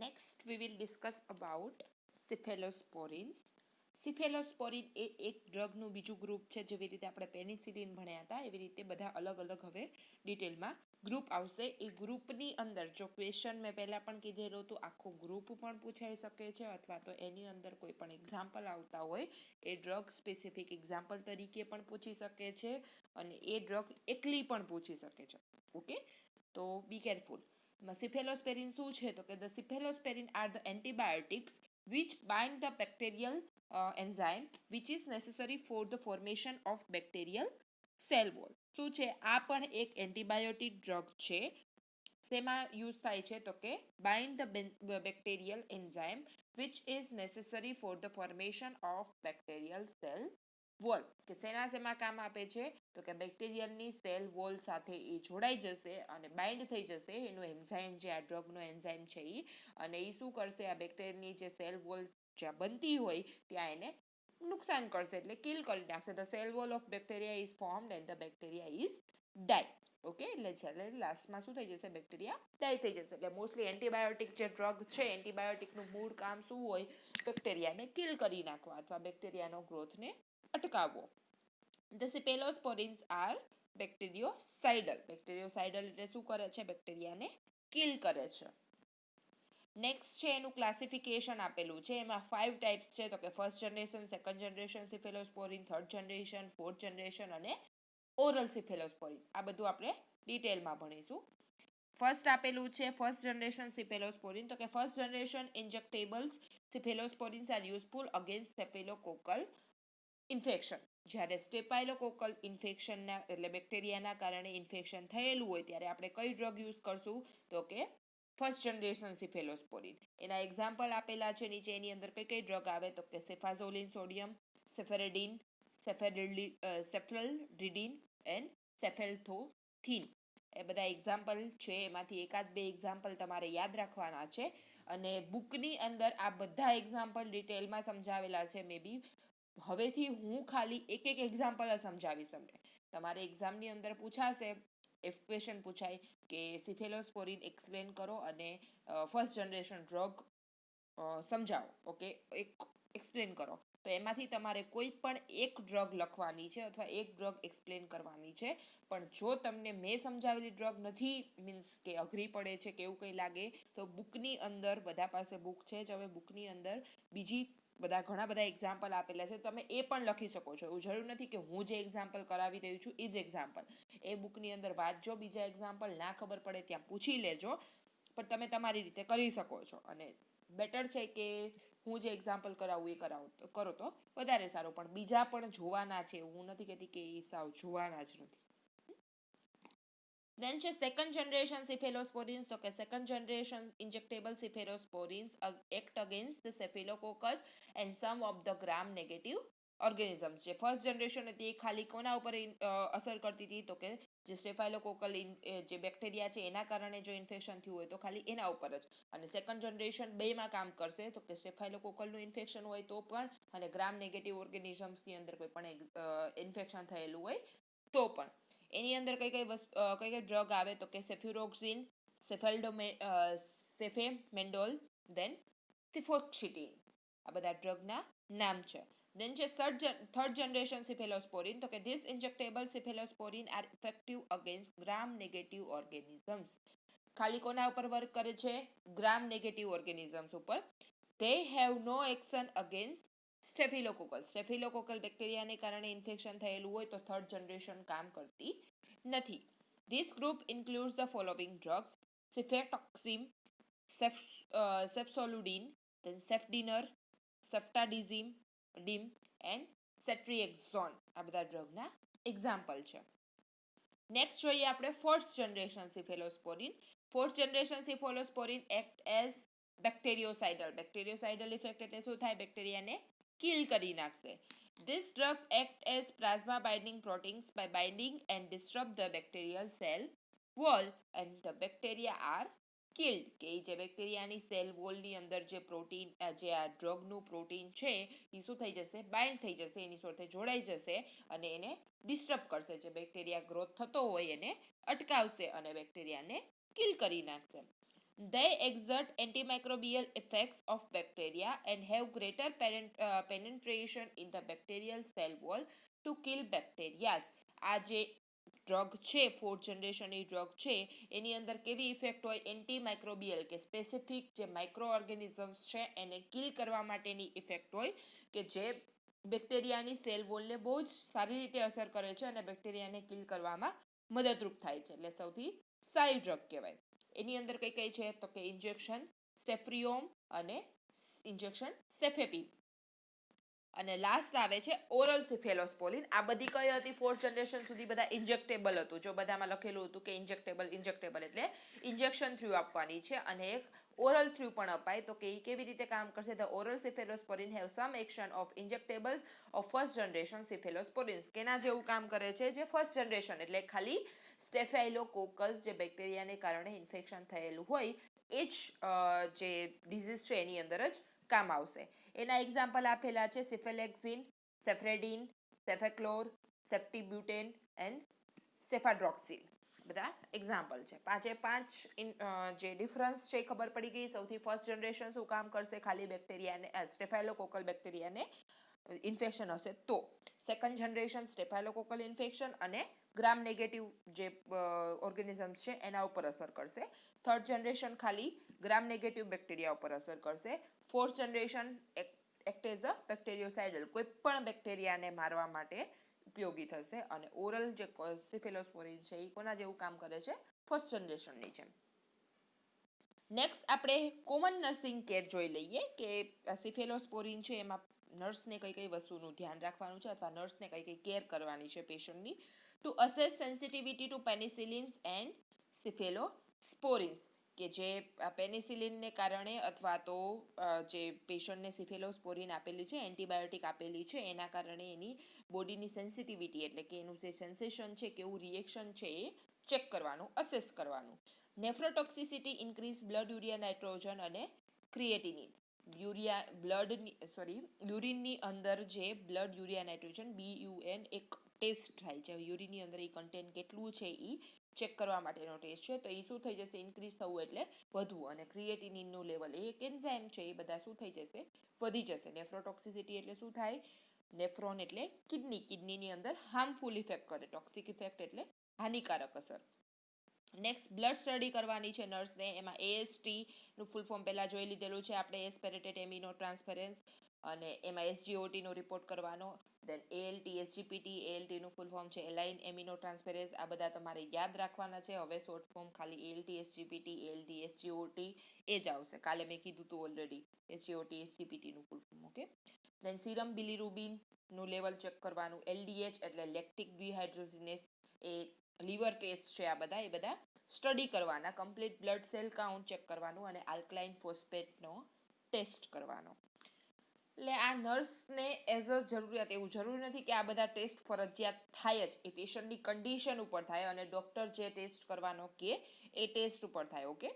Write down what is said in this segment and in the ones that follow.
Next, we will discuss about cephalosporins. સિફેલોસ્પોરિન એ એક ડ્રગનું બીજું group છે. જેવી રીતે આપણે પેનિસિલિન ભણ્યા હતા એવી રીતે બધા અલગ અલગ હવે ડિટેલમાં ગ્રુપ આવશે. એ ગ્રુપની અંદર જો ક્વેશ્ચન મેં પહેલા પણ કીધેલું હતું, આખો ગ્રુપ પણ પૂછાઈ શકે છે અથવા તો એની અંદર કોઈ પણ એક્ઝામ્પલ આવતા હોય એ ડ્રગ સ્પેસિફિક એક્ઝામ્પલ તરીકે પણ પૂછી શકે છે અને એ ડ્રગ એકલી પણ પૂછી શકે છે. ઓકે, તો બી કેરફુલ. Cephalosporin શું છે તો કે the cephalosporin are the antibiotics which bind the bacterial enzyme which is necessary for the formation of bacterial cell wall. શું છે? આ પણ એક એન્ટીબાયોટિક ડ્રગ છે. શેમાં યુઝ થાય છે તો કે bind the bacterial enzyme which is necessary for the formation of bacterial cell wall. કે શેમાં કામ આપે છે તો કે બેક્ટેરિયલની સેલ વોલ સાથે એ જોડાઈ જશે અને બાઇન્ડ થઈ જશે એનું એન્ઝાઇમ, જે આ ડ્રગનો એન્ઝાઇમ છે એ, અને એ શું કરશે, આ બેક્ટેરિયાની જે સેલ વોલ જ્યાં બનતી હોય ત્યાં એને નુકસાન કરશે, એટલે કિલ કરી નાખશે. The cell wall of bacteria is formed and the bacteria is die. Okay, એટલે છેલ્લે લાસ્ટમાં શું થઈ જશે, બેક્ટેરિયા ડાય થઈ જશે. એટલે મોસ્ટલી એન્ટીબાયોટિક જે ડ્રગ છે, એન્ટીબાયોટિકનું મૂળ કામ શું હોય, બેક્ટેરિયાને કિલ કરી નાખવા અથવા બેક્ટેરિયાનો ગ્રોથને અટકાવવો. The cephalosporins are bactericidal. Bactericidal એટલે શું કરે છે, બેક્ટેરિયાને કિલ કરે છે. નેક્સ્ટ છે એનું ક્લાસિફિકેશન આપેલું છે. એમાં 5 ટાઈપ્સ છે તો કે first generation, second generation cephalosporin, third generation, fourth generation અને ઓરલ સિફેલોસ્પોરિન. આ બધું આપણે ડિટેલમાં ભણીશું. ફર્સ્ટ આપેલું છે ફર્સ્ટ જનરેશન સિફેલોસ્પોરિન. તો કે first generation injectables cephalosporins are useful against staphylococcal infection. જ્યારે સ્ટેફાઇલોકોકલ ઇન્ફેક્શનના એટલે બેક્ટેરિયાના કારણે ઇન્ફેક્શન થયેલું હોય ત્યારે આપણે કઈ ડ્રગ યુઝ કરશું તો કે ફર્સ્ટ જનરેશન સિફેલોસ્પોરિન. એના એક્ઝામ્પલ આપેલા છે નીચે. એની અંદર કઈ કઈ ડ્રગ આવે તો કે સેફાઝોલિન સોડિયમ, સેફેરેડિન, સેફ્રલડિડિન એન્ડ સેફેલ્થોથિન. એ બધા એક્ઝામ્પલ છે. એમાંથી એકાદ બે એક્ઝામ્પલ તમારે યાદ રાખવાના છે અને બુકની અંદર આ બધા એક્ઝામ્પલ ડિટેલમાં સમજાવેલા છે. મે બી હવેથી હું ખાલી એક એક એક્ઝામ્પલ જ સમજાવીશ તમને. તમારે એક્ઝામની અંદર પૂછાશે, એફ ક્વેશ્ચન પૂછાય કે સિફેલોસ્પોરિન એક્સપ્લેન કરો અને ફર્સ્ટ જનરેશન ડ્રગ સમજાવો. ઓકે, એક એક્સપ્લેન કરો. તો એમાંથી તમારે કોઈ પણ એક ડ્રગ લખવાની છે અથવા એક ડ્રગ એક્સપ્લેન કરવાની છે. પણ જો તમને મેં સમજાવેલી ડ્રગ નથી, મીન્સ કે અઘરી પડે છે કે એવું કંઈ લાગે, તો બુકની અંદર, બધા પાસે બુક છે જ હવે, બુકની અંદર બીજી ઘણા બધા એક્ઝામ્પલ આપેલા છે. તમે એ પણ લખી શકો છો. એવું જરૂર નથી કે હું જે એક્ઝામ્પલ કરાવી રહ્યું છું એ જ એક્ઝામ્પલ. એ બુકની અંદર વાંચજો, બીજા એક્ઝામ્પલ ના ખબર પડે ત્યાં પૂછી લેજો, પણ તમે તમારી રીતે કરી શકો છો. અને બેટર છે કે હું જે એક્ઝામ્પલ કરાવું એ કરો તો વધારે સારું. પણ બીજા પણ જોવાના છે, હું નથી કહેતી કે એ સાવ જોવાના જ નથી. Then છે second generation cephalosporins. તો કે second generation injectable cephalosporins act against the staphylococcus and some of the gram negative organisms. જે ફર્સ્ટ જનરેશન હતી એ ખાલી કોના ઉપર અસર કરતી હતી તો કે જે સ્ટેફાઇલોકોકલ જે બેક્ટેરિયા છે એના કારણે જો ઇન્ફેક્શન થયું હોય તો ખાલી એના ઉપર જ. અને સેકન્ડ જનરેશન બેમાં કામ કરશે. તો કે સ્ટેફાઇલોકોકલનું ઇન્ફેક્શન હોય તો પણ અને ગ્રામ નેગેટિવ ઓર્ગેનિઝમ્સની અંદર કોઈ પણ ઇન્ફેક્શન થયેલું હોય તો પણ. એની અંદર કઈ કઈ ડ્રગ આવે તો કે સેફ્યુરોક્સિન, સેફેમેન્ડોલ, દેન સિફોક્સિટીન. આ બધા ડ્રગના નામ છે. દેન છે થર્ડ જનરેશન સિફેલોસ્પોરિન. તો કે this injectable cephalosporin are effective against gram negative organisms. ખાલી કોના ઉપર વર્ક કરે છે? ગ્રામ નેગેટિવ ઓર્ગેનિઝમ્સ ઉપર. They have no action against staphylococcal. Staphylococcal બેક્ટેરિયાને કારણે ઇન્ફેક્શન થયેલું હોય તો થર્ડ જનરેશન કામ કરતી નથી. This group includes the following drugs: cefotaxime, cefsoludin, then cefdinir, ceftadizim and ceftriaxone. આ બધા ડ્રગના એક્ઝામ્પલ છે. નેક્સ્ટ જોઈએ આપણે fourth generation cephalosporin. Fourth generation cephalosporin act as bactericidal. Bactericidal effect એટલે શું થાય? બેક્ટેરિયાને કિલ કરી નાખશે. These drugs act as plasma binding proteins by binding and disrupt the bacterial cell wall and the bacteria are killed. કે જે બેક્ટેરિયાની cell વોલની અંદર જે protein, જે આ ડ્રગનું પ્રોટીન છે એ શું થઈ જશે? બાઇન્ડ થઈ જશે, એની સાથે જોડાઈ જશે અને એને ડિસ્ટર્બ કરશે. જે બેક્ટેરિયા ગ્રોથ થતો હોય એને અટકાવશે અને બેક્ટેરિયાને કિલ કરી નાખશે. They exert antimicrobial effects of bacteria and have greater penetration in the bacterial cell wall to kill bacteria. આ જે ડ્રગ છે, ફોર્થ જનરેશનની ડ્રગ છે, એની અંદર કેવી ઇફેક્ટ હોય? એન્ટીમાઇક્રોબિયલ કે સ્પેસિફિક જે માઇક્રો ઓર્ગેનિઝમ્સ છે એને કિલ કરવા માટેની ઇફેક્ટ હોય, કે જે બેક્ટેરિયાની સેલ વોલને બહુ જ સારી રીતે અસર કરે છે અને બેક્ટેરિયાને કિલ કરવામાં મદદરૂપ થાય છે. એટલે સૌથી સારી ડ્રગ કહેવાય. એની અંદર કઈ કઈ છે? તો કે ઇન્જેક્શન સેફ્રિયોમ અને ઇન્જેક્શન સેફેપી. અને લાસ્ટ આવે છે ઓરલ સિફેલોસ્પોલિન. આ બધી કઈ હતી? ફોર્થ જનરેશન સુધી બધા ઇન્જેક્ટેબલ હતું. જો બધામાં લખેલું હતું કે ઇન્જેક્ટેબલ એટલે ઇન્જેક્શન થ્રુ આપવાની છે, અને એક ઓરલ થ્રુ પણ અપાય. તો કે એ કેવી રીતે કામ કરશે? The oral cephalosporin have some action of injectable of first generation cephalosporins. કેના જેવું કામ કરે છે? જે ફર્સ્ટ જનરેશન એટલે ખાલી સ્ટેફાઇલોકોકસ જે બેક્ટેરિયાને કારણે ઇન્ફેક્શન થયેલું હોય એ જ જે ડિઝીઝ છે એની અંદર જ કામ આવશે. એના એક્ઝામ્પલ આપેલા છે સિફેલેક્ઝિન, સેફ્રેડિન, સેફેક્લોર, સેપ્ટિબ્યુટેન એન્ડ સેફાડ્રોક્સિલ. બધા એક્ઝામ્પલ છે. પાંચે પાંચ જે ડિફરન્સ છે એ ખબર પડી ગઈ. સૌથી ફર્સ્ટ જનરેશન શું કામ કરશે? ખાલી બેક્ટેરિયાને સ્ટેફાઇલોકોકલ બેક્ટેરિયાને ઇન્ફેક્શન હશે તો. સેકન્ડ જનરેશન સ્ટેફાઇલોકોકલ ઇન્ફેક્શન અને ગ્રામ નેગેટિવ જે ઓર્ગેનિઝમ્સ છે એના ઉપર અસર કરશે. થર્ડ જનરેશન ખાલી ગ્રામ નેગેટિવ બેક્ટેરિયા ઉપર અસર કરશે. Fourth generation act as a bactericidal, કોઈ પણ બેક્ટેરિયાને મારવા માટે ઉપયોગી થશે. અને ઓરલ જે સિફેલોસ્પોરિન છે એ કોના જેવું કામ કરે છે? ફર્સ્ટ જનરેશનની જેમ. નેક્સ્ટ આપણે કોમન નર્સિંગ કેર જોઈ લઈએ કે સિફેલોસ્પોરિન છે એમાં નર્સને કઈ કઈ વસ્તુનું ધ્યાન રાખવાનું છે, અથવા નર્સને કઈ કઈ કેર કરવાની છે પેશન્ટની. To assess sensitivity to penicillins and cephalosporins, કે જે પેનિસિલિનને કારણે અથવા તો જે પેશન્ટને સિફેલોસ્પોરિન આપેલી છે, એન્ટીબાયોટિક આપેલી છે, એના કારણે એની બોડીની સેન્સિટિવિટી એટલે કે એનું જે સેન્સેશન છે, કેવું રિએક્શન છે એ ચેક કરવાનું, અસેસ કરવાનું. નેફ્રોટોક્સિસિટી ઇન્ક્રીઝ બ્લડ યુરિયા નાઇટ્રોજન અને ક્રિએટિનિન. યુરિનની અંદર જે બ્લડ યુરિયા નાઇટ્રોજન BUN એક ટેસ્ટ થાય છે. યુરિનની અંદર એ કન્ટેન્ટ કેટલું છે એ ચેક કરવા માટેનો ટેસ્ટ છે. તો એ શું થઈ જશે? ઇન્ક્રીઝ થવું એટલે વધવું. અને ક્રિએટિનિનનું લેવલ એ એક એન્ઝાઇમ છે એ બધા શું થઈ જશે? વધી જશે. નેફ્રોટોક્સિસિટી એટલે શું થાય? નેફ્રોન એટલે કિડનીની અંદર હાર્મફુલ ઇફેક્ટ કરે. ટોક્સિક ઇફેક્ટ એટલે હાનિકારક અસર. નેક્સ્ટ બ્લડ સ્ટડી કરવાની છે નર્સને. એમાં AST નું ફૂલ ફોર્મ પહેલા જોઈ લીધેલું છે આપણે, એસ્પેરેટેડ એમિનો ટ્રાન્સફરન્સ. અને એમાં SGOT નો રિપોર્ટ કરવાનો. દેન ALT, SGPT, ALT નું ફૂલ ફોર્મ છે એલાઇન એમિનો ટ્રાન્સફેરેઝ. આ બધા તમારે યાદ રાખવાના છે. હવે શોર્ટ ફોર્મ ખાલી ALT, SGPT, ALT, SGOT એ જ આવશે. કાલે મેં કીધું હતું ઓલરેડી SGOT, SGPT નું ફૂલ ફોર્મ. ઓકે. દેન સીરમ બિલિરુબિન નું લેવલ ચેક કરવાનું. LDH એટલે લેક્ટિક ડિહાઇડ્રોજિનેસ, એ લીવર ટેસ્ટ છે. આ બધા એ બધા સ્ટડી કરવાના. Complete blood cell count check કરવાનું અને આલ્કલાઇન ફોસ્ફેટનો ટેસ્ટ કરવાનો. એટલે આ નર્સને એઝ અ જરૂરિયાત, એવું જરૂરી નથી કે આ બધા ટેસ્ટ ફરજિયાત થાય જ. એ પેશન્ટની કન્ડિશન ઉપર થાય અને ડોક્ટર જે ટેસ્ટ કરવાનો કે એ ટેસ્ટ ઉપર થાય. ઓકે.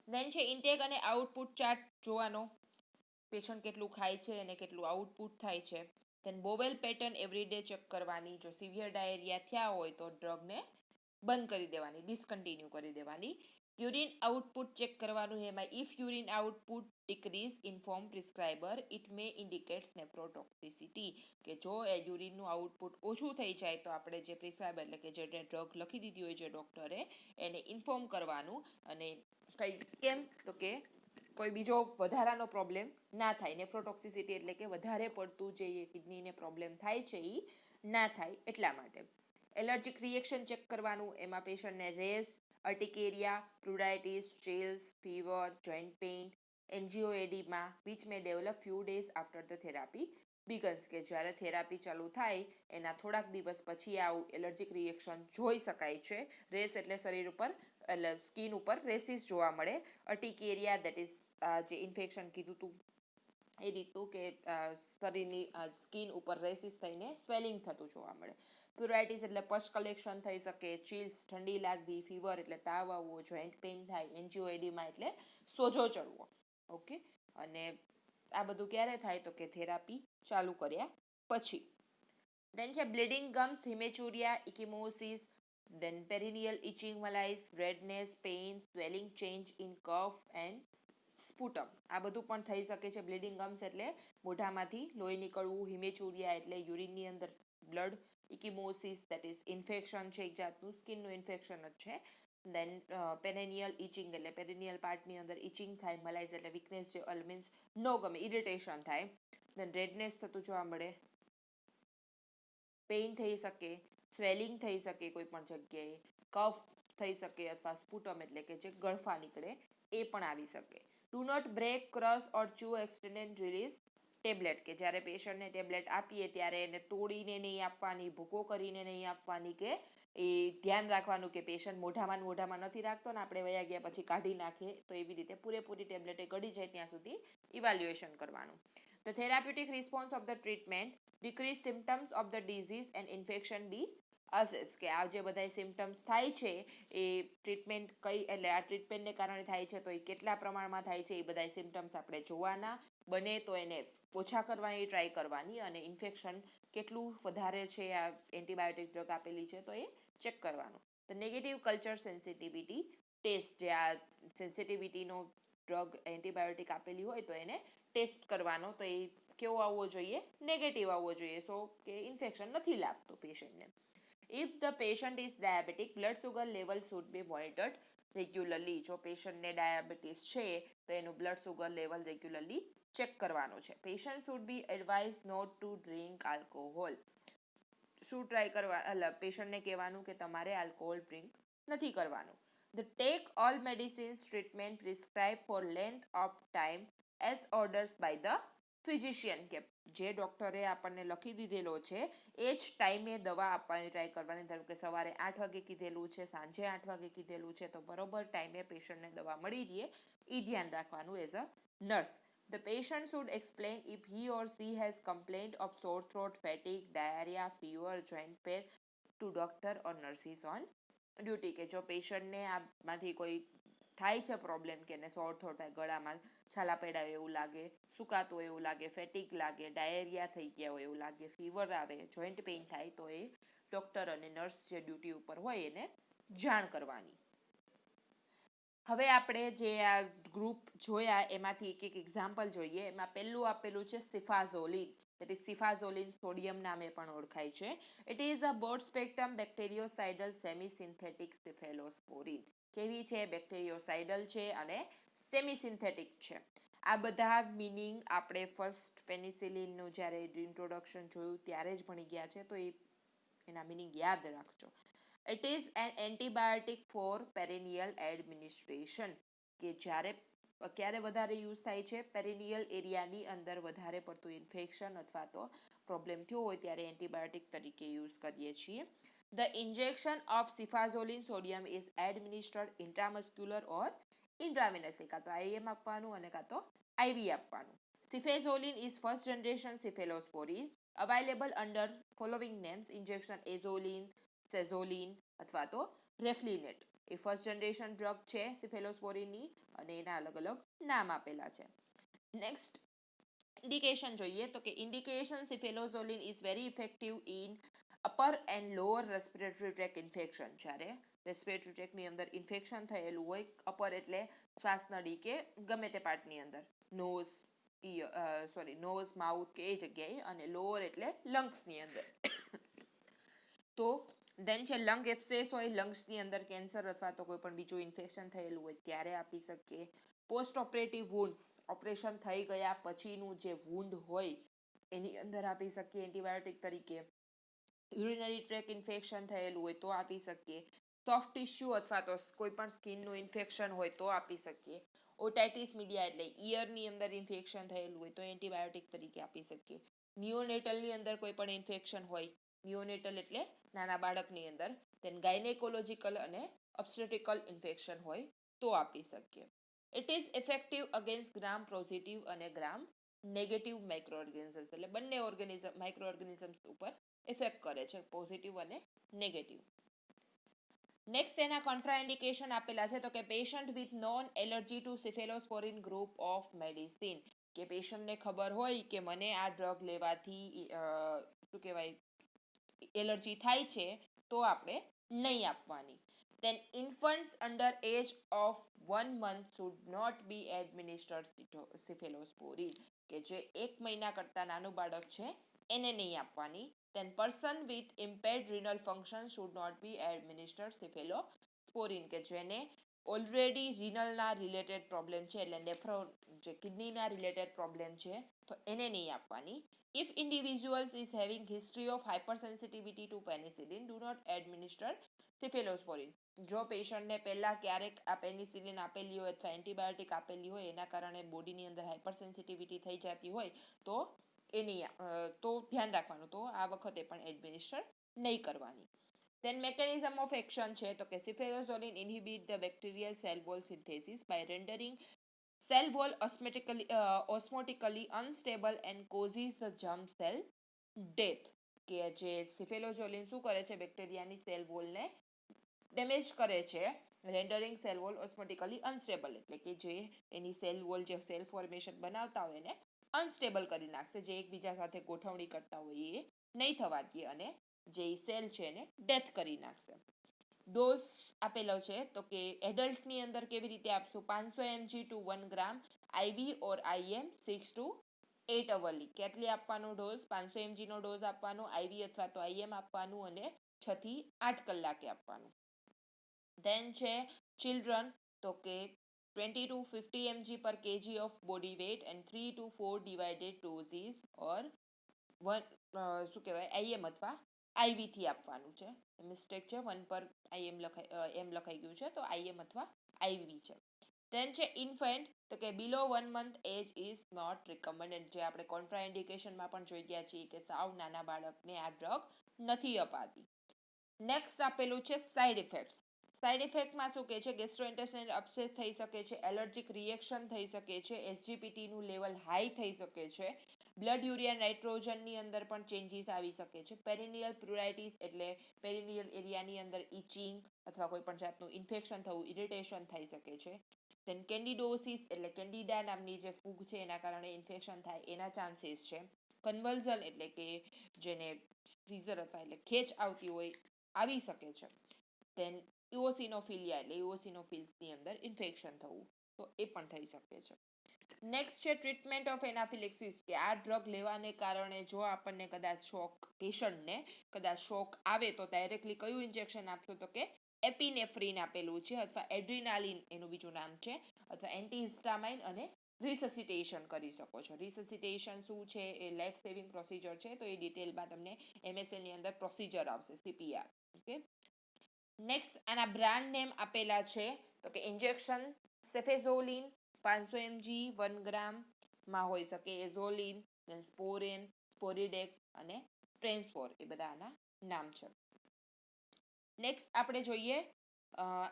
દેન છે ઇન્ટેક અને આઉટપુટ ચાર્ટ જોવાનો. પેશન્ટ કેટલું ખાય છે અને કેટલું આઉટપુટ થાય છે. દેન બોવેલ પેટર્ન એવરીડે ચેક કરવાની. જો સિવિયર ડાયરિયા થયા હોય તો ડ્રગને બંધ કરી દેવાની, ડિસકન્ટિન્યુ કરી દેવાની. યુરિન આઉટપુટ ચેક કરવાનું. એમાં if urine output decrease inform prescriber, it may indicates nephrotoxicity, કે જો એ યુરિનનું આઉટપુટ ઓછું થઈ જાય તો આપણે જે પ્રિસ્ક્રાઇબર એટલે કે જે ડ્રગ લખી દીધી હોય છે ડોક્ટરે, એને ઇન્ફોર્મ કરવાનું. અને કેમ? તો કે કોઈ બીજો વધારાનો પ્રોબ્લેમ ના થાય. નેફ્રોટોક્સિસિટી એટલે કે વધારે પડતું જે કિડનીને પ્રોબ્લેમ થાય છે એ ના થાય એટલા માટે. એલર્જીક રિએક્શન ચેક કરવાનું. એમાં પેશન્ટને rash, urticaria, pruritus, chills, fever, joint pain, angioedema which may develop few days after the therapy begins, કે જ્યારે થેરાપી ચાલુ થાય એના થોડાક દિવસ પછી આવું એલર્જીક રિએક્શન જોઈ શકાય છે. રેસ એટલે શરીર ઉપર એટલે સ્કિન ઉપર રેસીસ જોવા મળે. અર્ટિકેરિયા દેટ ઇઝ જે ઇન્ફેક્શન કીધું હતું એ રીતનું, કે શરીરની સ્કિન ઉપર રેસીસ થઈને સ્વેલિંગ થતું જોવા મળે. પ્યુરાઇટિસ એટલે પશ કલેક્શન થઈ શકે. ચિલ્સ ઠંડી લાગવી. ફીવર એટલે તાવ આવવો. જોઈન્ટ પેઇન થાય. એન્જીઓએડીમા એટલે સોજો ચડવો. ઓકે. અને આ બધું ક્યારે થાય? તો કે થેરાપી ચાલુ કર્યા પછી. દેન છે bleeding ગમ્સ, હિમેચુરિયા, ઇકિમોસિસ, Then perennial itching, malaise, redness, pain, swelling, change in cough and sputum. આ બધું પણ થઈ શકે છે. બ્લીડિંગ ગમ્સ એટલે મોઢામાંથી લોહી નીકળવું, હિમેચુરિયા એટલે યુરિનની અંદર બ્લડ, ઇકિમોસિસ ધેટ ઇઝ ઇન્ફેક્શન છે, એક જાતનું સ્કિનનું ઇન્ફેક્શન જ છે. દેન પેરેનિયલ ઇચિંગ એટલે પેરેનિયલ પાર્ટની અંદર ઇચિંગ થાય, મલાઇઝ એટલે વીકનેસ છે, મીન્સ નો ગમે, ઇરિટેશન થાય. દેન રેડનેસ થતું જોવા મળે, પેઇન થઈ શકે, સ્વેલિંગ થઈ શકે કોઈ પણ જગ્યાએ, કફ થઈ શકે અથવા સ્પુટમ એટલે કે જે ગળફા નીકળે એ પણ આવી શકે. Do not break, crush or chew extended release tablet, કે જ્યારે પેશન્ટને ટેબ્લેટ આપીએ ત્યારે એને તોડીને નહીં આપવાની, ભૂકો કરીને નહીં આપવાની, કે એ ધ્યાન રાખવાનું કે પેશન્ટ મોઢામાં નથી રાખતો ને આપણે વયા ગયા પછી કાઢી નાખે, તો એવી રીતે પૂરેપૂરી ટેબ્લેટ એ ગળી જાય ત્યાં સુધી ઇવેલ્યુએશન કરવાનું. The therapeutic response of the treatment decrease symptoms of the disease and infection be assessed, કે આ જે બધા સિમ્પટમ્સ થાય છે એ ટ્રીટમેન્ટ કઈ એટલે આ ટ્રીટમેન્ટને કારણે થાય છે તો એ કેટલા પ્રમાણમાં થાય છે એ બધા સિમ્પટમ્સ આપણે જોવાના, બને તો એને ઓછા કરવાની ટ્રાય કરવાની, અને ઇન્ફેક્શન કેટલું વધારે છે આ એન્ટીબાયોટિક ડ્રગ આપેલી છે તો એ ચેક કરવાનું. The negative culture sensitivity test, જે આ સેન્સિટિવિટીનો ડ્રગ એન્ટીબાયોટિક આપેલી હોય તો એને ટેસ્ટ કરવાનો, તો એ કેવો આવવો જોઈએ, નેગેટિવ આવવો જોઈએ, સો કે ઇન્ફેક્શન નથી લાગતું પેશન્ટને. If the patient is diabetic, blood sugar level should be monitored regularly. જો પેશન્ટને ડાયાબિટીસ છે તો એનું blood sugar level regularly check કરવાનું છે. Patient should be advised not to drink alcohol. શું ટ્રાય કરવા, પેશન્ટને કહેવાનું કે તમારે આલ્કોહોલ ડ્રિંક નથી કરવાનું. The take all medicines treatment prescribed for length of time as orders by the physician, કે જે ડોક્ટરે આપણને લખી દીધેલો છે એ જ ટાઈમે દવા આપવાની ટ્રાય કરવાની. ધારો કે સવારે 8 વાગે કીધેલું છે, સાંજે 8 વાગે કીધેલું છે, તો બરોબર ટાઈમે પેશન્ટને દવા મળી રહે એ ધ્યાન રાખવાનું as a nurse. The patient should explain if he or she has complained of sore throat, fatigue, diarrhea, fever, joint pain to doctor or nurses on duty, કે જો પેશન્ટને આમાંથી કોઈ થાય છે પ્રોબ્લેમ, કે એને સોર થ્રોટ થાય, ગળામાં છાલા પડાવે એવું લાગે, સુકાતું એવું લાગે, ફેટિક લાગે, ડાયરિયા થઈ ગયા હોય એવું લાગે, ફીવર આવે, જોઈન્ટ પેઇન થાય, તો એ ડોક્ટર અને નર્સ જે ડ્યુટી ઉપર હોય એને જાણ કરવાની. હવે આપણે જે આ ગ્રુપ જોયા એમાંથી એક એક્ઝામ્પલ જોઈએ. એમાં પહેલું આપેલું છે સિફાઝોલિન, that is સિફાઝોલિન સોડિયમ નામે પણ ઓળખાય છે. It is a broad spectrum bactericidal semi-synthetic cephalosporin. કેવી છે? બેક્ટેરિયોસાઇડલ છે અને સેમી સિન્થેટિક છે. આ બધા મિનિંગ આપણે ફર્સ્ટ પેનિસિલિનનું જ્યારે ઇન્ટ્રોડક્શન જોયું ત્યારે જ ભણી ગયા છે, તો એના મિનિંગ યાદ રાખજો. It is an antibiotic for perennial administration, કે જ્યારે ક્યારે વધારે યુઝ થાય છે, પેરિનિયલ એરિયાની અંદર વધારે પડતું ઇન્ફેક્શન અથવા તો પ્રોબ્લેમ થયો હોય ત્યારે એન્ટીબાયોટિક તરીકે યુઝ કરીએ છીએ. The injection of cefazolin sodium is administered intramuscular or intravenously, કાં તો IM આપવાનું અને કાં તો IV આપવાનું. Cefazolin is first generation cephalosporin available under following names: injection azolin, sezolin અથવા તો રેફ્લિનેટ. એ ફર્સ્ટ જનરેશન ડ્રગ છે સિફેલોસ્પોરિનની અને એના અલગ અલગ નામ આપેલા છે. નેક્સ્ટ ઇન્ડિકેશન જોઈએ તો કે indication cefazolin is very effective in upper and lower respiratory tract infection. જ્યારે રેસ્પિરેટરી ટ્રેકની અંદર ઇન્ફેક્શન થયેલું હોય, અપર એટલે શ્વાસ નળી કે ગમે તે પાર્ટની અંદર, નોઝ માઉથ કે એ જગ્યાએ, અને લોઅર એટલે લંગ્સની અંદર. તો દેન છે લંગ એબ્સેસ હોય, લંગ્સની અંદર કેન્સર અથવા તો કોઈ પણ બીજું ઇન્ફેક્શન થયેલું હોય ત્યારે આપી શકીએ. પોસ્ટ ઓપરેટિવ વુન્ડ્સ, ઓપરેશન થઈ ગયા પછીનું જે વુન્ડ હોય એની અંદર આપી શકીએ એન્ટીબાયોટિક તરીકે. યુરિનરી ટ્રેક ઇન્ફેક્શન થયેલું હોય તો આપી શકીએ. સોફ્ટ ટિશ્યુ અથવા તો કોઈ પણ સ્કિનનું ઇન્ફેક્શન હોય તો આપી શકીએ. ઓટાઇટિસ મીડિયા એટલે ઇયરની અંદર ઇન્ફેક્શન થયેલું હોય તો એન્ટીબાયોટિક તરીકે આપી શકીએ. નિયોનેટલની અંદર કોઈ પણ ઇન્ફેક્શન હોય, નિયોનેટલ એટલે નાના બાળકની અંદર, then ગાયનેકોલોજીકલ અને ઓબ્સ્ટેટ્રિકલ ઇન્ફેક્શન હોય તો આપી શકીએ. It is effective against gram positive અને ગ્રામ નેગેટિવ માઇક્રો ઓર્ગેનિઝમ્સ, એટલે બંને માઇક્રો ઓર્ગેનિઝમ્સ ઉપર ઇફેક્ટ કરે છે, પોઝિટિવ અને નેગેટિવ. નેક્સ્ટ એના કોન્ટ્રાઇન્ડિકેશન આપેલા છે તો કે patient with known allergy to cephalosporin group of medicine, કે પેશન્ટને ખબર હોય કે મને આ ડ્રગ લેવાથી શું કહેવાય એલર્જી થાય છે તો આપણે નહીં આપવાની. Then infants under age of 1 month should not be administered cephalosporin, કે જે 1 મહિના કરતા નાનું બાળક છે એને નહીં આપવાની. Then person with impaired renal function should not be administered cephalosporin, કે જેને ઓલરેડી રિનલના રિલેટેડ પ્રોબ્લેમ છે, એટલે જે કિડનીના રિલેટેડ પ્રોબ્લેમ છે તો એને નહીં આપવાની. If individuals is having history of hypersensitivity to penicillin, do not administer cephalosporin. જો પેશન્ટને પહેલા ક્યારેક આ પેનિસિલિન આપેલી હોય અથવા એન્ટીબાયોટિક આપેલી હોય એના કારણે બોડીની અંદર હાઇપરસેન્સિટિવિટી થઈ જતી હોય તો તો ધ્યાન રાખવાનું, તો આ વખતે પણ એડમિનિસ્ટર નહીં કરવાની. Then mechanism of action છે તો કે cephalosporin inhibit the bacterial cell wall synthesis by rendering cell wall osmotically unstable and causes the germ cell death, કે જે સિફેલોઝોલિન શું કરે છે બેક્ટેરિયાની સેલ વોલને ડેમેજ કરે છે, rendering cell wall osmotically unstable, એટલે કે જે એની સેલ વોલ જે સેલ ફોર્મેશન બનાવતા હોય એને અનસ્ટેબલ કરી નાખશે, જે એકબીજા સાથે ગોઠવણી કરતા હોય એ નહીં થવા દે અને જે સેલ છે એને ડેથ કરી નાખશે. ડોઝ આપેલો છે તો કે એડલ્ટની અંદર કેવી રીતે આપશું, 500 mg to 1 gram IV or IM 6 to 8 hourly. કેટલી આપવાનો ડોઝ, 500 mg નો ડોઝ આપવાનો, IV અથવા તો IM આપવાનું અને 6 થી 8 કલાકે આપવાનું. ધેન છે ચિલ્ડ્રન તો કે 20 to 50 mg per kg of body weight and 3 to 4 divided doses or શું કહેવાય IM અથવા IV થી આપવાનું છે. મિસ્ટેક છે, 1 પર IM લખાઈ ગયું છે, તો IM અથવા IV છે. ધેન છે ઇન્ફન્ટ તો કે below 1 month age is not recommended, જે આપણે કોન્ટ્રાઇન્ડિકેશનમાં પણ જોઈ ગયા છીએ કે સાવ નાના બાળકને આ ડ્રગ નથી અપાતી. નેક્સ્ટ આપેલું છે સાઇડ ઇફેક્ટ્સ. સાઇડ ઇફેક્ટમાં શું કહે છે, ગેસ્ટ્રોઇન્ટેસ્ટાઇનલ અપસેટ થઈ શકે છે, એલર્જીક રિએક્શન થઈ શકે છે, SGPT નું લેવલ હાઈ થઈ શકે છે, બ્લડ યુરિયા નાઇટ્રોજનની અંદર પણ ચેન્જીસ આવી શકે છે, પેરિનિયલ પ્રુરાઇટિસ એટલે પેરિનિયલ એરિયાની અંદર ઇચિંગ અથવા કોઈ પણ જાતનું ઇન્ફેક્શન થવું, ઇરિટેશન થઈ શકે છે. ધેન કેન્ડિડોસિસ એટલે કેન્ડિડા નામની જે ફૂગ છે એના કારણે ઇન્ફેક્શન થાય એના ચાન્સીસ છે. કન્વલ્ઝન એટલે કે જેને સીઝર અથવા એટલે ખેંચ આવતી હોય આવી શકે છે. ધેન ઇઓસિનોફિલિયા એટલે ઇઓસિનોફિલ્સની અંદર ઇન્ફેક્શન થવું, તો એ પણ થઈ શકે છે. નેક્સ્ટ છે ટ્રીટમેન્ટ ઓફ એનાફિલેક્સિસ, કે આ ડ્રગ લેવાને કારણે જો આપણને કદાચ પેશન્ટને કદાચ શોક આવે તો ડાયરેક્ટલી કયું ઇન્જેક્શન આપશો, તો કે એપિનેફ્રિન આપેલું છે અથવા એડ્રિનાલિન એનું બીજું નામ છે, અથવા એન્ટીહિસ્ટામાઇન અને રિસસિટેશન કરી શકો છો. રિસસિટેશન શું છે એ લાઈફ સેવિંગ પ્રોસિજર છે, તો એ ડિટેલમાં તમને MSN ની અંદર પ્રોસિજર આવશે, CPR. ઓકે, નેક્સ્ટ આના બ્રાન્ડ નેમ આપેલા છે તો કે ઇન્જેક્શન સેફેઝોલિન 500 mg 1 ગ્રામ માં હોઈ શકે, એઝોલિન, દેન સ્પોરેન, સ્પોરીડેક્સ અને ટ્રેન્સફોર, એ બધા આના નામ છે. નેક્સ્ટ આપણે જોઈએ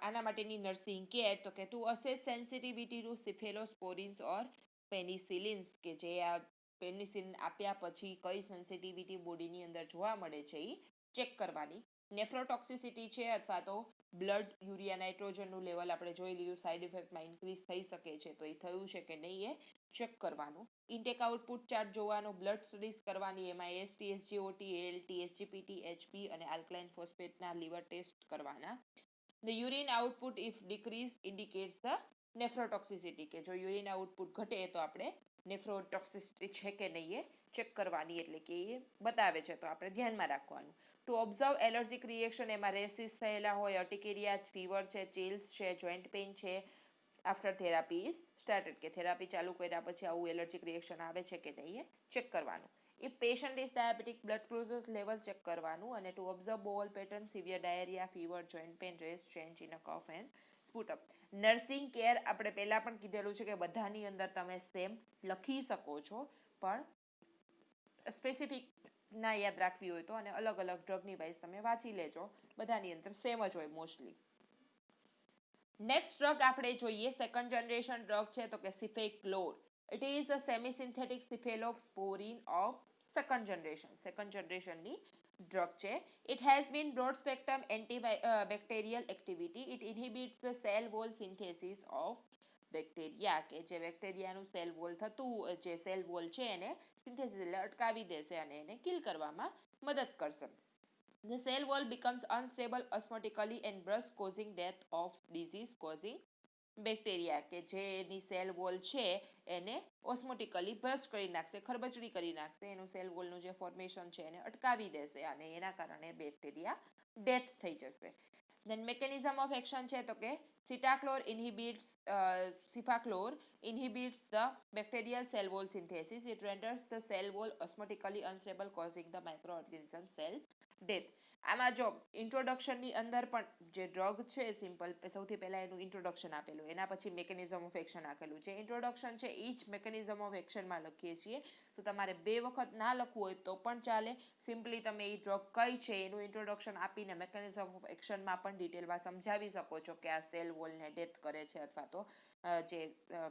આના માટેની નર્સિંગ કેર તો કે ટુ અસેસ સેન્સિટિવિટી ટુ સિફેલોસ્પોરિન્સ ઓર પેનિસિલિન્સ, કે જે આ પેનિસિલિન આપ્યા પછી કઈ સેન્સિટિવિટી બોડીની અંદર જોવા મળે છે એ ચેક કરવાની. નેફ્રોટોક્સિસિટી છે અથવા તો બ્લડ યુરિયા નાઇટ્રોજનનું લેવલ આપણે જોઈ લીધું, સાઇડ ઇફેક્ટમાં ઇન્ક્રીઝ થઈ શકે છે તો એ થયું છે કે નહીં એ ચેક કરવાનું. ઇન્ટેક આઉટપુટ ચાર્ટ જોવાનો, બ્લડ સ્ટડીઝ કરવાની, એમાં AST, SGOT, ALT, SGPT, HP અને આલ્કલાઇન ફોસ્ફેટના લીવર ટેસ્ટ કરવાના. The urine output if decrease indicates the nephrotoxicity, કે જો યુરિન આઉટપુટ ઘટે તો આપણે નેફ્રોટોક્સિસિટી છે કે નહીં એ ચેક કરવાની, એટલે કે એ બતાવે છે તો આપણે ધ્યાનમાં રાખવાનું. ટુ ઓબ્ઝર્વ એલર્જીક રિએક્શન, એમાં રેસિસ થયેલા હોય, અર્ટિકેરિયા, ફીવર છે, ચિલ્સ છે, જોઈન્ટ પેઇન છે, આફ્ટર થેરાપી ઇઝ સ્ટાર્ટેડ, કે થેરાપી ચાલુ કર્યા પછી આવું એલર્જીક રિએક્શન આવે છે કે નહીં એ ચેક કરવાનું. If patient is diabetic, blood glucose level check કરવાનું, અને to observe bowel pattern, severe diarrhoea, fever, joint pain, rash, change in a cough and sputum. Nursing care આપણે પહેલા પણ કીધેલું છે કે બધાની અંદર તમે સેમ લખી શકો છો, પણ સ્પેસિફિક ના યાદ રાખવી હોય તો, અને અલગ અલગ ડ્રગની વાઇઝ તમે વાંચી લેજો, બધાની અંદર સેમ જ હોય મોસ્ટલી. નેક્સ્ટ ડ્રગ આપણે જોઈએ સેકન્ડ જનરેશન ડ્રગ છે તો કે cefaclor. It is a semi synthetic cephalosporin of second જનરેશનની ડ્રગ છે. It has been broad spectrum antibacterial activity. It inhibits the cell wall synthesis of bacteria, કે જે બેક્ટેરિયાનું cell wall થતું જે સેલ વોલ છે એને સિન્થેસિસ એટલે અટકાવી દેશે અને એને કિલ કરવામાં મદદ કરશે. The cell wall becomes unstable osmotically and bursts, causing death of disease causing bacteria. કે જે એની સેલ વોલ છે એને ઓસ્મોટિકલી બર્સ્ટ કરી નાખશે, ખરબચડી કરી નાખશે, એનું સેલ વોલનું જે ફોર્મેશન છે એને અટકાવી દેશે અને એના કારણે બેક્ટેરિયા ડેથ થઈ જશે. Then mechanism of action છે તો કે Cefaclor inhibits the bacterial cell wall synthesis. It renders the cell wall osmotically unstable, causing the microorganism cell death. આમાં જો ઇન્ટ્રોડક્શન ની અંદર પણ જે ડ્રગ છે સિમ્પલ સૌથી પહેલા એનું ઇન્ટ્રોડક્શન આપેલું, એના પછી મેકેનિઝમ ઓફ એક્શન આપેલું. જે ઇન્ટ્રોડક્શન છે એ જ મેકેનિઝમ ઓફ એક્શનમાં લખીએ છીએ, તો તમારે 2 વખત ના લખવું હોય તો પણ ચાલે. સિમ્પલી તમે એ ડ્રગ કઈ છે એનું ઇન્ટ્રોડક્શન આપીને મેકેનિઝમ ઓફ એક્શનમાં પણ ડિટેલમાં સમજાવી શકો છો કે આ સેલ વોલને ડેથ કરે છે અથવા તો જે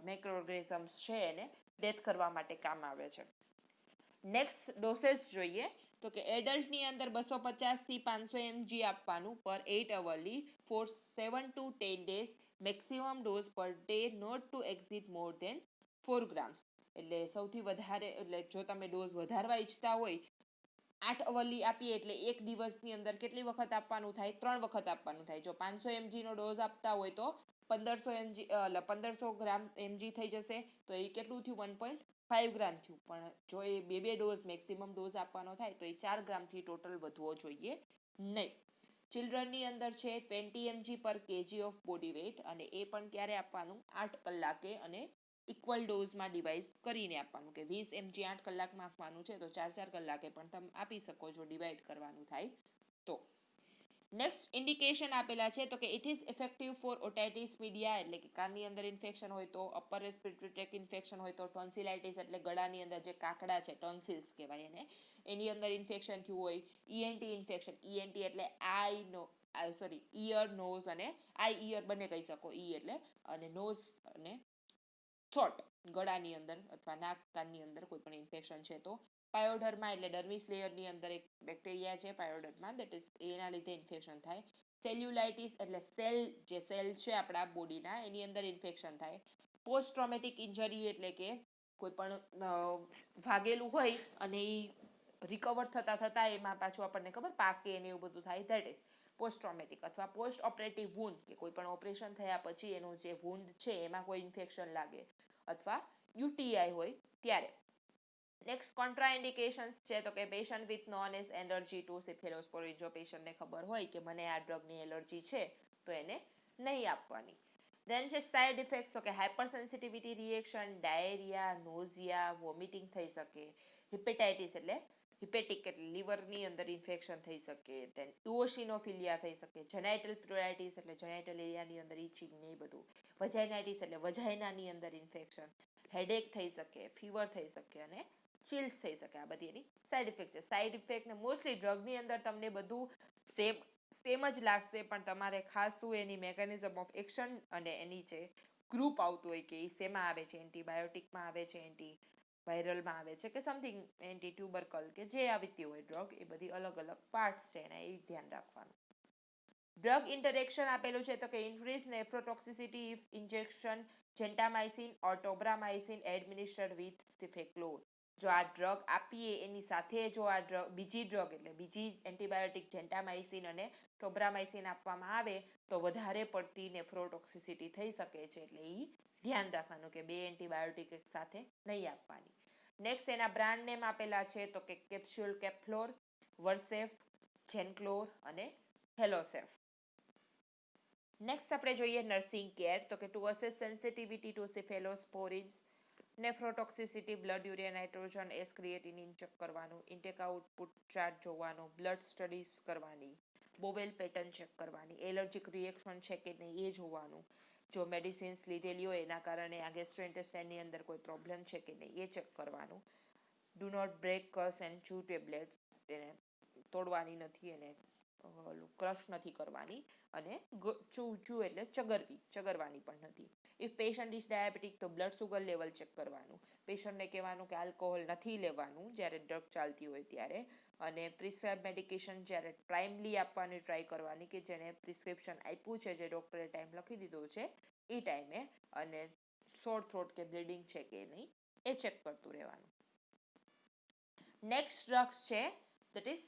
માઇક્રોઓર્ગેનિઝમ્સ છે એને ડેથ કરવા માટે કામ આવે છે. નેક્સ્ટ ડોસેસ જોઈએ તો કે એડલ્ટની અંદર 250 થી 500 mg આપવાનું પર 8 hourly for 7 to 10 days. Maximum dose per day not to exceed more than 4 grams. એટલે સૌથી વધારે, એટલે જો તમે ડોઝ વધારવા ઈચ્છતા હોય 8 અવરલી આપીએ એટલે એક દિવસની અંદર કેટલી વખત આપવાનું થાય? 3 વખત આપવાનું થાય. જો 500 mg નો ડોઝ આપતા હોય તો 1500 ગ્રામ mg થઈ જશે, તો એ કેટલું થયું? 1.5 ગ્રામ થયું. પણ જો એ બે ડોઝ મેક્સિમમ ડોઝ આપવાનો થાય તો એ 4 ગ્રામથી ટોટલ વધવો જોઈએ નહીં. ચિલ્ડ્રનની અંદર છે 20 mg પર kg ઓફ બોડી વેઇટ, અને એ પણ ક્યારે આપવાનું? 8 કલાકે અને ઇક્વલ ડોઝમાં ડિવાઇડ કરીને આપવાનું. કે 20 mg 8 કલાકમાં આપવાનું છે તો 4 કલાકે પણ તમે આપી શકો છો ડિવાઇડ કરવાનું થાય તો. નેક્સ્ટ ઇન્ડિકેશન આપેલા છે તો કે it is effective for otitis media, એટલે કે કાનની અંદર ઇન્ફેક્શન હોય તો, અપર રેસ્પિરેટરી ટ્રેક ઇન્ફેક્શન હોય તો, ટોન્સિલાઇટિસ એટલે ગળાની અંદર જે કાકડા છે ટોન્સિલ્સ કહેવાય એને, એની અંદર ઇન્ફેક્શન થયું હોય, ENT ઇન્ફેક્શન, ENT એટલે ઇયર, નોઝ અને ઇયર બંને કહી શકો, એટલે અને નોઝ અને થ્રોટ ગળાની અંદર અથવા નાક કાનની અંદર કોઈ પણ ઇન્ફેક્શન છે તો. પાયોડર્મા એટલે ડર્મિસ લેયરની અંદર એક બેક્ટેરિયા છે પાયોડર્મા, દેટ ઇઝ એના લીધે ઇન્ફેક્શન થાય. સેલ્યુલાઇટિસ એટલે જે સેલ છે આપણા બોડીના એની અંદર ઇન્ફેક્શન થાય. પોસ્ટ ટ્રોમેટિક ઇન્જરી એટલે કે કોઈ પણ વાગેલું હોય અને એ રિકવર થતા એમાં પાછું આપણને ખબર પાકે ને એવું બધું થાય, ધેટ ઇઝ પોસ્ટ ટ્રોમેટિક. અથવા પોસ્ટ ઓપરેટિવ વુન્ડ કે કોઈ પણ ઓપરેશન થયા પછી એનો જે વુન્ડ છે એમાં કોઈ ઇન્ફેક્શન લાગે અથવા યુટીઆઈ હોય ત્યારે. નેક્સ્ટ કોન્ટ્રાઇન્ડિકેશન્સ છે તો કે patient with known as allergy to cephalosporin. જો પેશન્ટને ખબર હોય કે મને આ ડ્રગની એલર્જી છે તો એને નહીં આપવાની. દેન છે સાઇડ ઇફેક્ટ્સ તો કે hypersensitivity reaction, diarrhoea, nausea, vomiting થઈ શકે. હિપેટાઇટિસ એટલે હિપેટિક એટલે લીવરની અંદર ઇન્ફેક્શન થઈ શકે. દેન ઇઓસિનોફિલિયા થઈ શકે. જેનાઇટલ પ્યુરાઇટિસ એટલે જેનાઇટલ એરિયાની અંદર ઇચિંગ ને એ બધું. વજાઇનાઇટિસ એટલે વજાઇનાની અંદર ઇન્ફેક્શન. હેડેક થઈ શકે, ફીવર થઈ શકે અને ચિલ્સ થઈ શકે. આ બધી એની સાઇડ ઇફેક્ટ છે. સાઇડ ઇફેક્ટ ને મોસ્ટલી ડ્રગની અંદર તમને બધું સેમ જ લાગશે, પણ તમારે ખાસ શું એની મેકેનિઝમ ઓફ એક્શન અને એની જે ગ્રુપ આવતું હોય કે એ શેમાં આવે છે, એન્ટીબાયોટિકમાં આવે છે, એન્ટી વાયરલમાં આવે છે કે સમથિંગ એન્ટી ટ્યુબરકલ કે જે આવતી હોય ડ્રગ, એ બધી અલગ અલગ પાર્ટ્સ છે અને એ ધ્યાન રાખવાનું. ડ્રગ ઇન્ટરેક્શન આપેલું છે તો કે increase nephrotoxicity if injection gentamicin or tobramycin administered with cefaclor. જો આ ડ્રગ આપીએ એની સાથે જો આ ડ્રગ બીજી એન્ટીબાયોટિક જેન્ટામાઇસિન અને ટોબ્રામાઇસિન આપવામાં આવે તો વધારે પડતી નેફ્રોટોક્સિસિટી થઈ શકે છે, એટલે એ ધ્યાન રાખવાનું કે 2 એન્ટીબાયોટિક એક સાથે નહીં આપવાની. નેક્સ્ટ એના બ્રાન્ડ નેમ આપેલા છે તો કે કેપ્સ્યુલ કેપ્ફ્લોર, વર્સેફ, જેનક્લોર અને હેલોસેફ. નેક્સ્ટ આપણે જોઈએ નર્સિંગ કેર તો કે to assess sensitivity to cephalosporins, nephrotoxicity, blood urea nitrogen S creatinine check કરવાનું, ઇન્ટેક આઉટપુટ ચાર્ટ જોવાનો, બ્લડ સ્ટડીઝ કરવાની, બોવેલ પેટર્ન ચેક કરવાની, એલર્જીક રિએક્શન છે કે નહીં એ જોવાનું. જો મેડિસિન્સ લીધેલી હોય એના કારણે આ ગેસ્ટ્રોઇન્ટેસ્ટાઇનની અંદર કોઈ પ્રોબ્લેમ છે કે નહીં એ ચેક કરવાનું. ડુ નોટ બ્રેક કસ એન્ડ ચૂ ટેબ્લેટ્સ, તેને તોડવાની નથી અને ક્રશ નથી કરવાની, અને ચૂ એટલે ચગરવાની પણ નથી. ઇફ પેશન્ટ ઇઝ ડાયાબિટીક તો બ્લડ સુગર લેવલ ચેક કરવાનું. પેશન્ટને કહેવાનું કે આલ્કોહોલ નથી લેવાનું જ્યારે ડ્રગ ચાલતી હોય ત્યારે, અને પ્રિસ્ક્રાઇબ મેડિકેશન જ્યારે ટાઈમલી આપવાની ટ્રાય કરવાની, કે જેને પ્રિસ્ક્રિપ્શન આપ્યું છે જે ડૉક્ટરે ટાઈમ લખી દીધો છે એ ટાઈમે, અને સોર થ્રોટ કે બ્લીડિંગ છે કે નહીં એ ચેક કરતું રહેવાનું. નેક્સ્ટ ડ્રગ્સ છે that is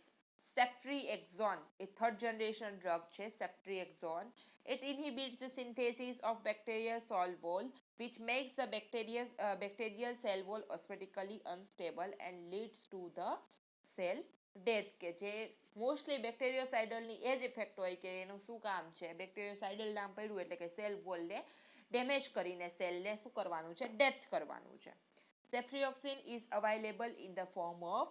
Ceftriaxone, a third generation drug છે ceftriaxone. It inhibits the synthesis of bacterial cell wall, which makes the bacterial cell wall osmotically unstable and leads to the cell death. કે જે mostly બેક્ટેરિયોસાઇડલની એ જ effect હોય કે એનું શું કામ છે, બેક્ટેરિયોસાઇડલ નામ પડ્યું એટલે કે સેલ વોલને ડેમેજ કરીને સેલને શું કરવાનું છે, ડેથ કરવાનું છે. Ceftriaxone is available in the form of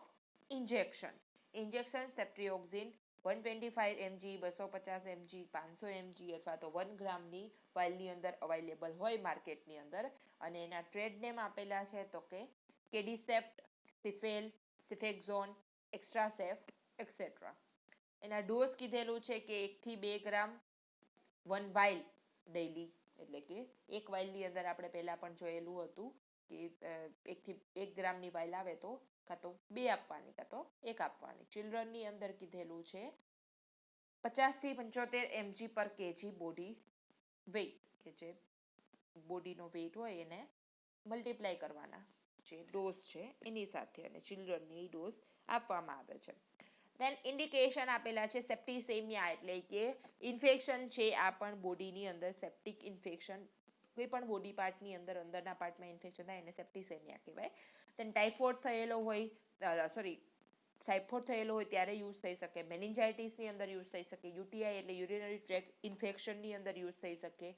injection. Injection ceftriaxone 125 mg, 250 mg, 500 mg અથવા તો 1 ગ્રામની વાઇલની અંદર અવેલેબલ હોય માર્કેટની અંદર, અને એના ટ્રેડ નેમ આપેલા છે તો કે કેડીસેપ્ટ, સિફેલ, સિફેક્ઝોન, એક્સ્ટ્રાસેફ એક્સેટ્રા. એના ડોઝ કીધેલું છે કે 1 થી 2 ગ્રામ 1 વાઇલ ડેઈલી, એટલે કે એક વાઇલની અંદર આપણે પહેલા પણ જોયેલું હતું કે 1 થી 1 ગ્રામની વાઇલ આવે તો કાં તો 2 આપવાની કાં તો 1 આપવાની. ચિલ્ડ્રનની અંદર કીધેલું છે 50 થી 75 mg પર kg બોડી વેઇટ, કે જે બોડીનો વેઇટ હોય એને મલ્ટીપ્લાય કરવાના જે ડોઝ છે એની સાથે, અને ચિલ્ડ્રનની ડોઝ આપવામાં આવે છે. ધેન ઇન્ડિકેશન આપેલા છે સેપ્ટિસેમિયા, એટલે કે ઇન્ફેક્શન છે આ પણ બોડીની અંદર, સેપ્ટિક ઇન્ફેક્શન, કોઈ પણ બોડી પાર્ટની અંદર અંદરના પાર્ટમાં ઇન્ફેક્શન થાય એને સેપ્ટિસેમિયા કહેવાય. ધેન ટાઇફોઇડ થયેલો હોય, ટાઇફોઇડ થયેલો હોય ત્યારે યુઝ થઈ શકે, મેનિન્જાઇટિસની અંદર યુઝ થઈ શકે, યુટીઆઈ એટલે યુરિનરી ટ્રેક્ટ ઇન્ફેક્શનની અંદર યુઝ થઈ શકે,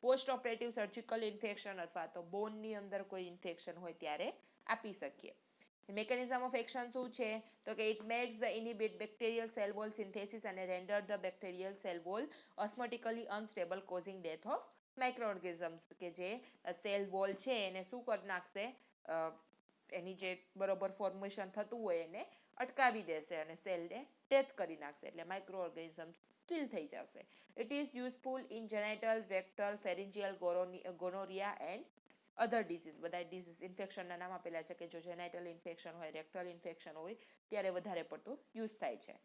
પોસ્ટ ઓપરેટિવ સર્જિકલ ઇન્ફેક્શન અથવા તો બોનની અંદર કોઈ ઇન્ફેક્શન હોય ત્યારે આપી શકીએ. મેકેનિઝમ ઓફ એક્શન શું છે તો કે it makes the inhibit bacterial cell wall synthesis અને render the bacterial cell wall osmotically unstable causing death of microorganisms, કે જે સેલ વોલ છે એને શું કરી નાખશે, એની જે બરોબર ફોર્મેશન થતું હોય એને અટકાવી દેશે અને સેલને ડેથ કરી નાખશે, એટલે માઇક્રોઓર્ગેનિઝમ્સ કિલ થઈ જશે. It is useful in genital, rectal, pharyngeal, gonorrhoea and other disease. બધા ડિસીઝ ઇન્ફેક્શનના નામ આપેલા છે કે જો જેનેટલ ઇન્ફેક્શન હોય, રેક્ટલ ઇન્ફેક્શન હોય ત્યારે વધારે પડતું યુઝ થાય છે.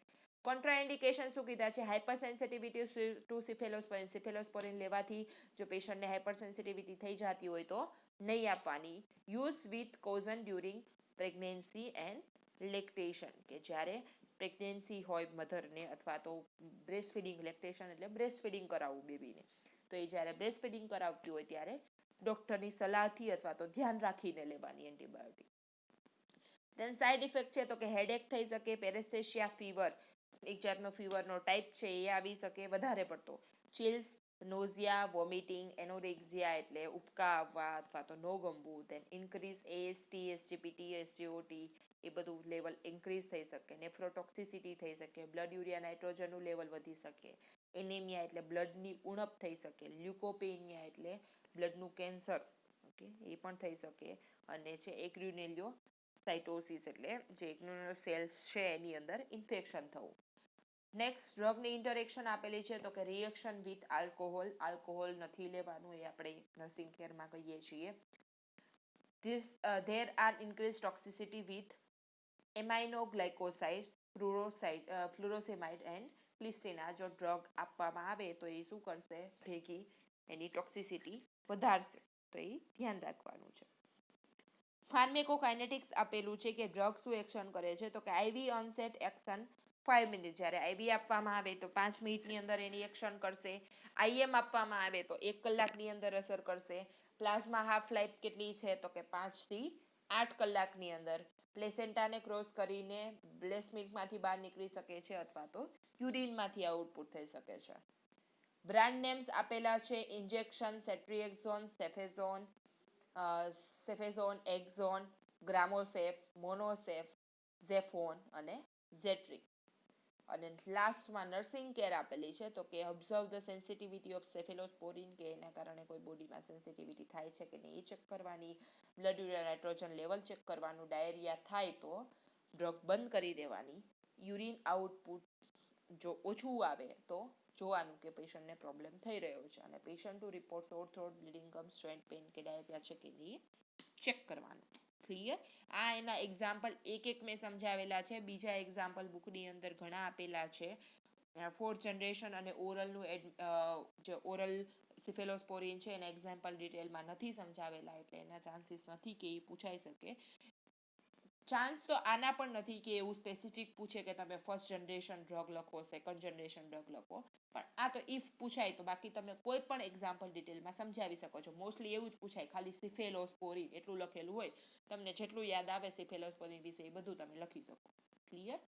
કોન્ટ્રાઇન્ડિકેશન શું કીધા છે, હાઇપર સેન્સિટિવિટી ટુ સિફેલોસ્પોરિન. સિફેલોસ્પોરિન લેવાથી જો પેશન્ટને હાઇપર સેન્સિટિવિટી થઈ જતી હોય તો નહીં આપવાની. Use with caution during pregnancy and lactation, કે જ્યારે પ્રેગ્નન્સી હોય મધરને અથવા તો બ્રેસ્ટ ફીડિંગ, લેક્ટેશન એટલે બ્રેસ્ટ ફીડિંગ કરાવવું બેબીને, તો એ જ્યારે બ્રેસ્ટ ફીડિંગ કરાવતી હોય ત્યારે ડોક્ટરની સલાહથી અથવા તો ધ્યાન રાખીને લેવાની એન્ટીબાયોટિક. ધેન સાઇડ ઇફેક્ટ છે તો કે હેડેક થઈ શકે, પેરેસ્થેશિયા, ફીવર, એક જાતનો ફીવરનો ટાઈપ છે એ આવી શકે વધારે પડતો, ચિલ્સ, નોઝિયા, વોમિટિંગ, એનોરેક્સિયા એટલે ઉબકા આવવા અથવા તો નો ગમવું, ધેન ઇન્ક્રીઝ એએસટી, એસજીપીટી, એસજીઓટી એ બધું લેવલ ઇન્ક્રીઝ થઈ શકે, નેફ્રોટોક્સિસિટી થઈ શકે, બ્લડ યુરિયા નાઇટ્રોજનનું લેવલ વધી શકે, એનિમિયા એટલે બ્લડની ઉણપ થઈ શકે, લ્યુકોપેનિયા એટલે બ્લડનું કેન્સર, ઓકે એ પણ થઈ શકે, અને છે એક્યુનેલિયો સાઇટોસિસ એટલે જે સેલ્સ છે એની અંદર ઇન્ફેક્શન થવું. નેક્સ્ટ ડ્રગની ઇન્ટરેક્શન આપેલી છે તો કે રિએક્શન વિથ આલ્કોહોલ. આલ્કોહોલ નથી લેવાનું એ આપણે નર્સિંગ કેરમાં કહીએ છીએ. There are increased toxicity with aminoglycosides, furosemide and colistin. જો ડ્રગ આપવામાં આવે તો એ શું કરશે, ભેગી એની ટોક્સિસિટી વધારશે, તો એ ધ્યાન રાખવાનું છે. ફાર્મેકોકાઇનેટિક્સ આપેલું છે કે ડ્રગ શું એક્શન કરે છે તો કે આઈવી ઓનસેટ એક્શન 5 મિનિટ, જ્યારે આઈવી આપવામાં આવે તો 5 મિનિટની અંદર એની એક્શન કરશે, આઈએમ આપવામાં આવે તો 1 કલાકની અંદર અસર કરશે. પ્લાઝ્મા હાફ લાઈફ કેટલી છે તો કે 5 થી 8 કલાકની અંદર. પ્લેસેન્ટાને ક્રોસ કરીને બ્રેસ્ટ મિલ્કમાંથી બહાર નીકળી શકે છે અથવા તો યુરિનમાંથી આઉટપુટ થઈ શકે છે. બ્રાન્ડ નેમ્સ આપેલા છે, ઇન્જેક્શન સેટ્રિએક્ઝોન, સેફેઝોન, એક્ઝોન, ગ્રામોસેફ, મોનોસેફ, ઝેફોન અને ઝેટ્રિક. અને લાસ્ટમાં નર્સિંગ કેર આપેલી છે તો કે ઓબ્ઝર્વ ધ સેન્સિટિવિટી ઓફ સેફેલોસ્પોરિન, કે એના કારણે કોઈ બોડીમાં સેન્સિટિવિટી થાય છે કે નહીં એ ચેક કરવાની, blood urea nitrogen level check કરવાનું, ડાયરિયા થાય તો ડ્રગ બંધ કરી દેવાની, યુરિન આઉટપુટ જો ઓછું આવે તો જોવાનું કે પેશન્ટને પ્રોબ્લેમ થઈ રહ્યો છે, અને પેશન્ટ ટુ રિપોર્ટ સોર થ્રોટ, બ્લીડિંગ ગમ્સ, જોઇન્ટ પેઇન કે ડાયરિયા છે કે નહીં ચેક કરવાનું. ક્લિયર? આ એના એક્ઝામ્પલ એક મેં સમજાવેલા છે, બીજા એક્ઝામ્પલ બુકની અંદર ઘણા આપેલા છે. 4th જનરેશન અને ઓરલનું જે ઓરલ સિફેલોસ્પોરિન છે એના એક્ઝામ્પલ ડિટેલમાં નથી સમજાવેલા, એટલે એના ચાન્સીસ નથી કે એ પૂછાઈ શકે. ચાન્સ તો આના પણ નથી કે એવું સ્પેસિફિક પૂછે કે તમે ફર્સ્ટ જનરેશન ડ્રગ લખો સેકન્ડ જનરેશન ડ્રગ લખો, પણ આ તો ઇફ પૂછાય તો, બાકી તમે કોઈ પણ એક્ઝામ્પલ ડિટેલમાં સમજાવી શકો છો. મોસ્ટલી એવું જ પૂછાય, ખાલી સિફેલોસ્પોરિન એટલું લખેલું હોય, તમને જેટલું યાદ આવે સિફેલોસ્પોરિન વિશે એ બધું તમે લખી શકો. ક્લિયર?